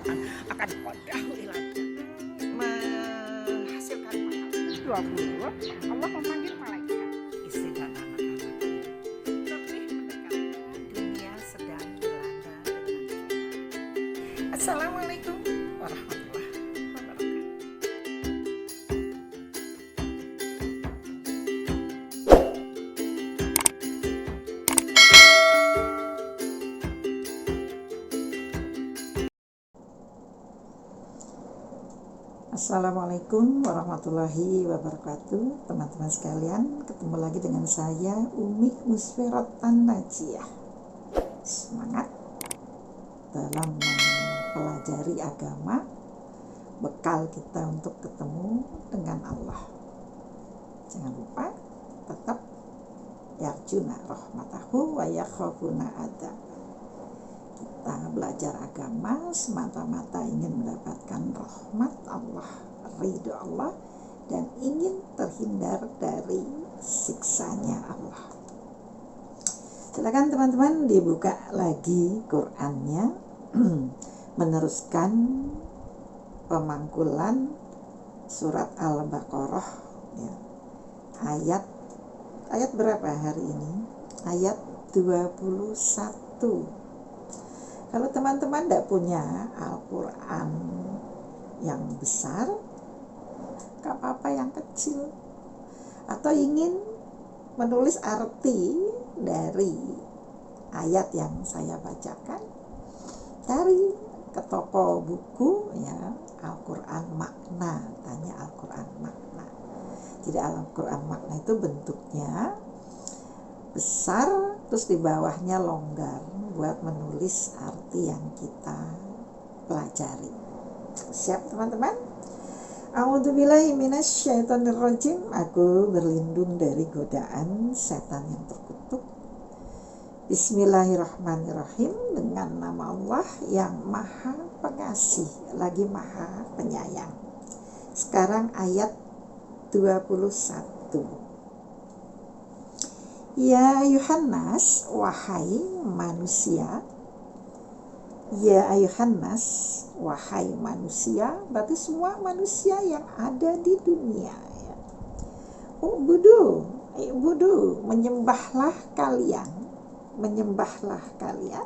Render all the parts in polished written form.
akan qadahu ila menghasilkan pahala. 20 Allah memanggil malaikat istri dan anak-anaknya lebih mendekatkan dunia sedang dilanda dengan fitnah. Assalamualaikum warahmatullahi wabarakatuh. Assalamualaikum warahmatullahi wabarakatuh. Teman-teman sekalian, ketemu lagi dengan saya Umi Musfirat An-Najiyah. Semangat dalam mempelajari agama, bekal kita untuk ketemu dengan Allah. Jangan lupa tetap yarjuna rahmatahu wa yakhafuna adab. Kita belajar agama semata-mata ingin mendapatkan rahmat Allah, ridho Allah, dan ingin terhindar dari siksanya Allah. Silakan teman-teman dibuka lagi Qur'annya, meneruskan pemangkulan surat Al-Baqarah ya. Ayat berapa hari ini? Ayat 21. Kalau teman-teman tidak punya Al-Quran yang besar, gak apa-apa yang kecil, atau ingin menulis arti dari ayat yang saya bacakan, cari ke toko buku ya, Al-Quran makna, tanya Al-Quran makna. Jadi Al-Quran makna itu bentuknya besar, terus di bawahnya longgar buat menulis arti yang kita pelajari. Siap teman-teman? A'udzubillahi minasyaitonirrajim. Aku berlindung dari godaan setan yang terkutuk. Bismillahirrahmanirrahim. Dengan nama Allah yang maha pengasih lagi maha penyayang. Sekarang ayat 21. Ya ayuhannas, wahai manusia. Ya ayuhannas, wahai manusia. Berarti semua manusia yang ada di dunia ya. Ubudu, menyembahlah kalian. Menyembahlah kalian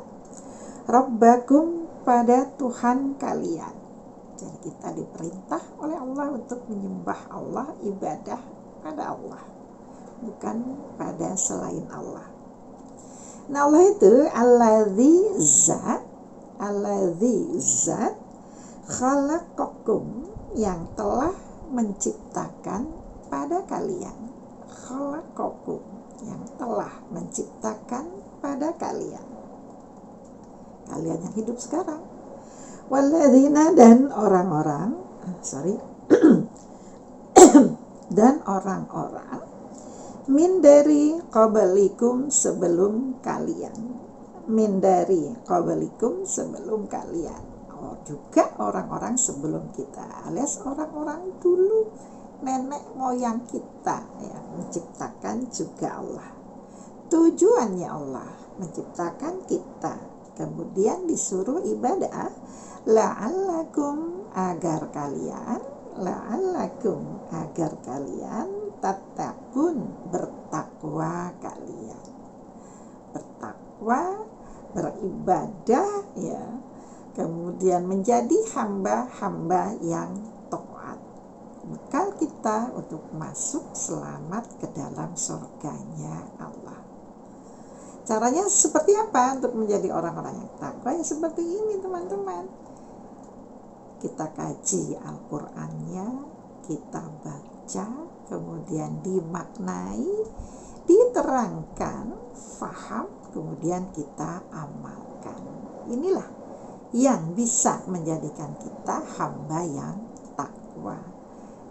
Rabbakum, pada Tuhan kalian. Jadi kita diperintah oleh Allah untuk menyembah Allah, ibadah pada Allah, bukan pada selain Allah. Nah, Allah itu alladzi zat khalaqakum, yang telah menciptakan pada kalian. Khalaqakum, yang telah menciptakan pada kalian. Kalian yang hidup sekarang. Walladzina, dan orang-orang dan orang-orang min dari qablikum, sebelum kalian. Min dari qablikum, sebelum kalian. Juga orang-orang sebelum kita, alias orang-orang dulu, nenek moyang kita ya, menciptakan juga Allah. Tujuannya Allah menciptakan kita, kemudian disuruh ibadah, la'allakum, agar kalian tattaqun, bertakwa kalian. Bertakwa, beribadah ya. Kemudian menjadi hamba-hamba yang taat. Bekal kita untuk masuk selamat ke dalam surganya Allah. Caranya seperti apa untuk menjadi orang-orang yang takwa? Ya seperti ini teman-teman. Kita kaji Al-Qur'annya, kita baca, kemudian dimaknai, diterangkan, faham, kemudian kita amalkan. Inilah yang bisa menjadikan kita hamba yang takwa.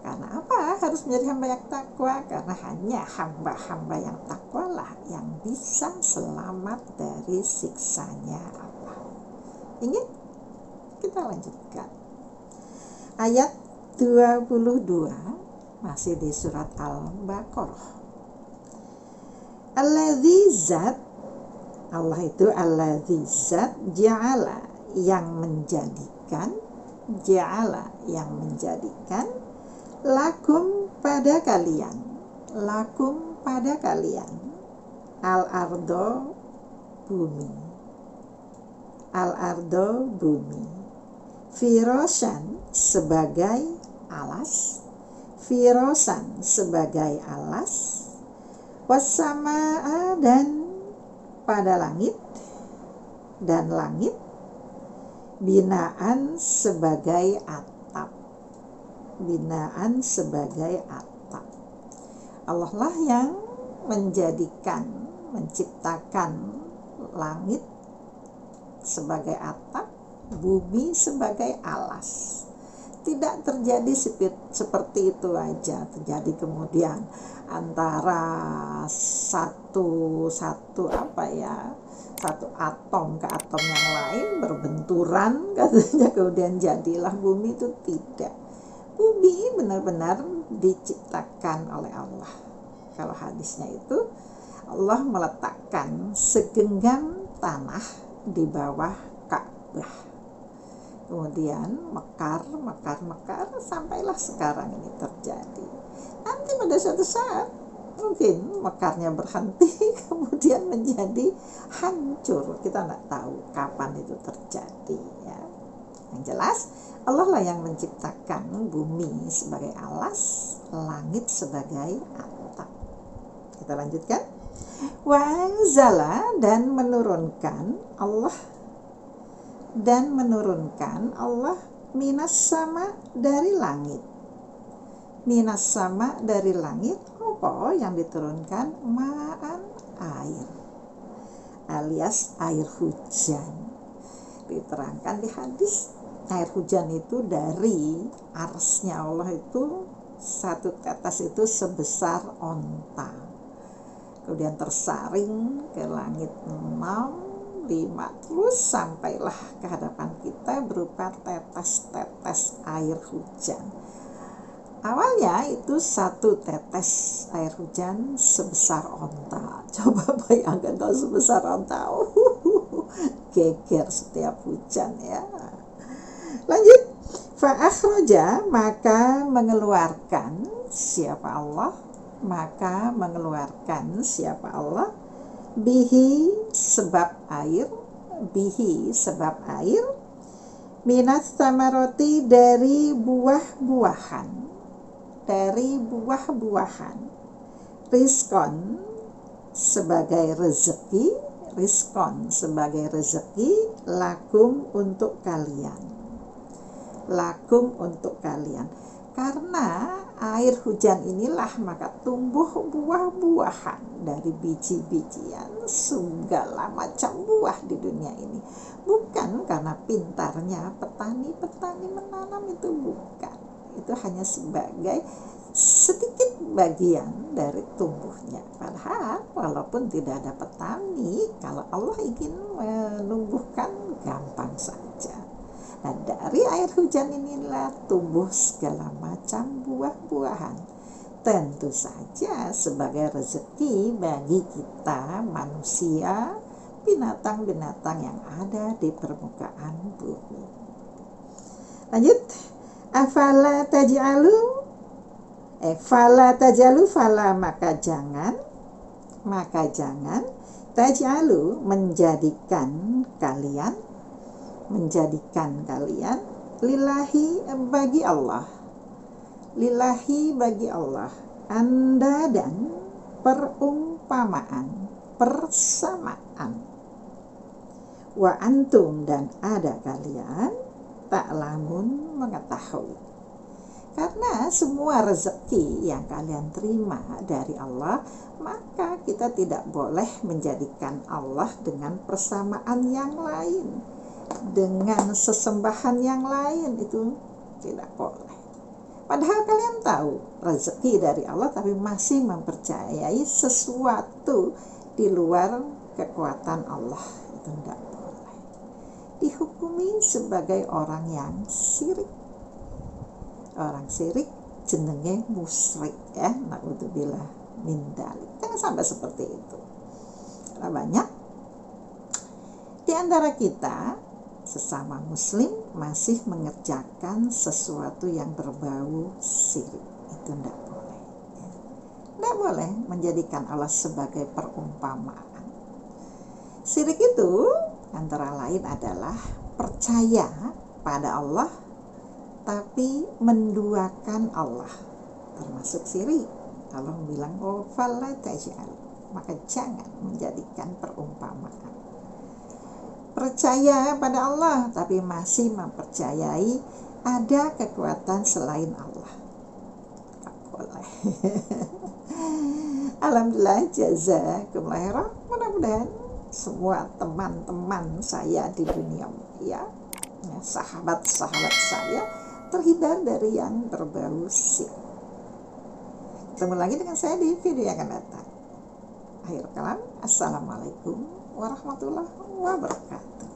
Karena apa harus menjadi hamba yang takwa? Karena hanya hamba-hamba yang takwa lah yang bisa selamat dari siksanya Allah. Ingin? Kita lanjutkan. Ayat 22 masih di surat Al-Baqarah. Alladzi zat, Allah itu alladzi zat, ja'ala, yang menjadikan menjadikan, ja'ala yang menjadikan, lakum pada kalian, lakum pada kalian, al-ardo bumi, al-ardo bumi, firasyan sebagai alas, firasan sebagai alas, wassamaa dan pada langit, dan langit, binaan sebagai atap, binaan sebagai atap. Allah lah yang menjadikan, menciptakan langit sebagai atap, bumi sebagai alas. Tidak terjadi seperti itu aja, terjadi kemudian antara satu atom ke atom yang lain berbenturan katanya kemudian jadilah bumi. Itu tidak. Bumi benar-benar diciptakan oleh Allah. Kalau hadisnya itu Allah meletakkan segenggam tanah di bawah Ka'bah, kemudian mekar sampailah sekarang ini terjadi. Nanti pada suatu saat mungkin mekarnya berhenti kemudian menjadi hancur, kita nggak tahu kapan itu terjadi ya. Yang jelas Allah lah yang menciptakan bumi sebagai alas, langit sebagai atap. Kita lanjutkan. Wa anzala dan menurunkan Allah minas sama dari langit. Minas sama dari langit, apa yang diturunkan? Ma'an, air, alias air hujan. Diterangkan di hadis, air hujan itu dari arsy-Nya Allah itu satu tetes itu sebesar onta, kemudian tersaring ke langit 6, 5 terus sampailah ke hadapan kita berupa tetes-tetes air hujan. Awalnya itu satu tetes air hujan sebesar onta. Coba bayangkan kalau sebesar onta, geger setiap hujan ya. Lanjut. Fa'akhraja, maka mengeluarkan siapa Allah? Maka mengeluarkan siapa Allah? Bihi sebab air, minas samaroti dari buah-buahan, rizkon sebagai rezeki, lakum untuk kalian, karena air hujan inilah maka tumbuh buah-buahan dari biji-bijian, segala macam buah di dunia ini. Bukan karena pintarnya petani menanam, itu bukan. Itu hanya sebagai sedikit bagian dari tumbuhnya. Padahal walaupun tidak ada petani, kalau Allah ingin menumbuhkan gampang saja. Nah, dari air hujan inilah tumbuh segala macam buah-buahan. Tentu saja sebagai rezeki bagi kita manusia, binatang-binatang yang ada di permukaan bumi. Lanjut. Afala taj'alu, maka jangan taj'alu menjadikan kalian lillahi bagi Allah, anda dan persamaan, wa antum dan ada kalian ta'lamun mengetahui. Karena semua rezeki yang kalian terima dari Allah, maka kita tidak boleh menjadikan Allah dengan persamaan yang lain, dengan sesembahan yang lain, itu tidak boleh. Padahal kalian tahu rezeki dari Allah, tapi masih mempercayai sesuatu di luar kekuatan Allah, itu tidak boleh. Dihukumi sebagai orang yang syirik. Orang syirik jenenge musyrik ya, na'udzubillah min dzalik. Jangan sampai seperti itu. Karena banyak di antara kita sesama muslim masih mengerjakan sesuatu yang berbau syirik. Itu tidak boleh. Tidak boleh menjadikan Allah sebagai perumpamaan. Syirik itu antara lain adalah percaya pada Allah tapi menduakan Allah, termasuk syirik. Allah bilang, oh fala taj'al, maka jangan menjadikan perumpamaan. Percaya pada Allah tapi masih mempercayai ada kekuatan selain Allah. Tak boleh. Alhamdulillah, jazakumullah khairan. Mudah-mudahan semua teman-teman saya di dunia ya, sahabat-sahabat saya terhindar dari yang berbau syirik. Ketemu lagi dengan saya di video yang akan datang. Akhir kalam, assalamualaikum warahmatullahi wabarakatuh.